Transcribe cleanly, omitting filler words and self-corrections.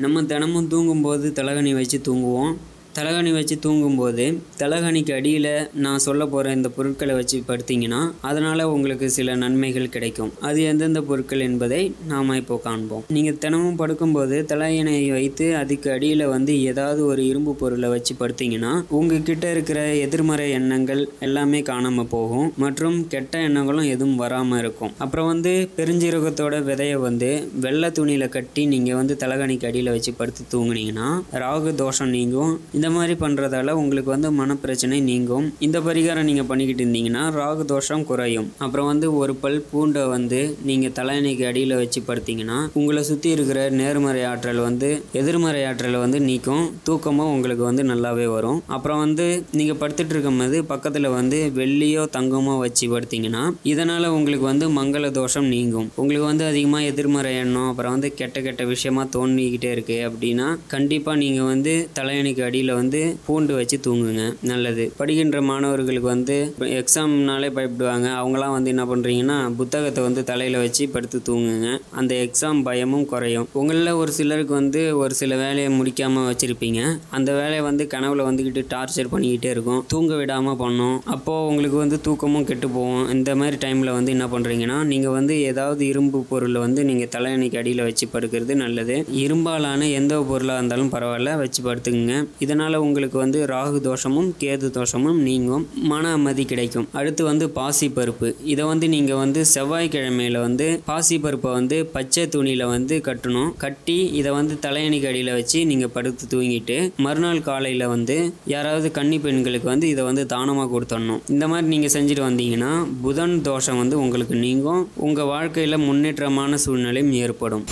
நம்ம தினமும் தூங்கும்போது தலகாணி வச்சு தூங்குவோம். தலகாணி வச்சு தூங்கும்போது தலகாணிக்கு அடியில் நான் சொல்ல போகிற இந்த பொருட்களை வச்சு படுத்திங்கன்னா அதனால் உங்களுக்கு சில நன்மைகள் கிடைக்கும். அது எந்தெந்த பொருட்கள் என்பதை நாம் இப்போ காண்போம். நீங்கள் தினமும் படுக்கும்போது தலகாணியை வைத்து அதுக்கு அடியில் ஏதாவது ஒரு இரும்பு பொருளை வச்சு படுத்திங்கன்னா உங்ககிட்ட இருக்கிற எதிர்மறை எண்ணங்கள் எல்லாமே காணாமல் போகும் மற்றும் கெட்ட எண்ணங்களும் எதுவும் வராமல் இருக்கும். அப்புறம் பெருஞ்சீரகத்தோட விதையை வெள்ளை துணியில் கட்டி நீங்கள் தலகாணிக்கு அடியில் வச்சு படுத்து தூங்குனீங்கன்னா ராகு தோஷம் நீங்கும். இந்த மாதிரி பண்ணுறதால உங்களுக்கு மனப்பிரச்சனை நீங்கும். இந்த பரிகாரம் நீங்கள் பண்ணிக்கிட்டு இருந்தீங்கன்னா ராகு தோஷம் குறையும். அப்புறம் ஒரு பல் பூண்டை நீங்கள் தலகாணிக்கு அடியில் வச்சு படுத்திங்கன்னா உங்களை சுற்றி இருக்கிற நேர்மறை ஆற்றல் எதிர்மறை ஆற்றலை நீக்கும். தூக்கமும் உங்களுக்கு நல்லாவே வரும். அப்புறம் நீங்கள் படுத்துட்டு இருக்கும்போது பக்கத்தில் வெள்ளியோ தங்கமோ வச்சு படுத்திங்கன்னா இதனால் உங்களுக்கு மங்கள தோஷம் நீங்கும். உங்களுக்கு அதிகமாக எதிர்மறை எண்ணம் அப்புறம் கெட்ட கெட்ட விஷயமா தோணிக்கிட்டே இருக்குது அப்படின்னா கண்டிப்பாக நீங்கள் தலகாணிக்கு அடியில் பூண்டு வச்சு தூங்குங்க, நல்லது. படிக்கின்ற மாணவர்களுக்கு எக்ஸாம்னாலே பயப்படுவாங்க. அவங்களாம் என்ன பண்ணுறீங்கன்னா புத்தகத்தை தலையில் வச்சு படுத்து தூங்குங்க. அந்த எக்ஸாம் பயமும் குறையும். உங்களில் ஒரு சிலருக்கு ஒரு சில வேலையை முடிக்காமல் வச்சுருப்பீங்க. அந்த வேலையை கனவுல வந்துக்கிட்டு டார்ச்சர் பண்ணிக்கிட்டே இருக்கும், தூங்க விடாமல் பண்ணும். அப்போது உங்களுக்கு தூக்கமும் கெட்டு போகும். இந்த மாதிரி டைமில் என்ன பண்ணுறீங்கன்னா நீங்கள் ஏதாவது இரும்பு பொருளை நீங்கள் தலகாணிக்கு அடியில் வச்சு படுக்கிறது நல்லது. இரும்பாலான எந்த பொருளாக இருந்தாலும் பரவாயில்ல, வச்சு படுத்துக்குங்க. இதனால் உங்களுக்கு ராகு தோஷமும் கேது தோஷமும் நீங்கும், மன அமைதி கிடைக்கும். அடுத்து பாசி பருப்பு. இதை நீங்கள் செவ்வாய்க்கிழமையில் பாசி பருப்பை பச்சை துணியில் கட்டணும். கட்டி இதை தலகாணிக்கு அடியில் வச்சு நீங்கள் படுத்து தூங்கிட்டு மறுநாள் காலையில் யாராவது கன்னி பெண்களுக்கு இதை தானமாக கொடுத்துடணும். இந்த மாதிரி நீங்கள் செஞ்சுட்டு வந்தீங்கன்னா புதன் தோஷம் உங்களுக்கு நீங்கும். உங்கள் வாழ்க்கையில் முன்னேற்றமான சூழ்நிலையும் ஏற்படும்.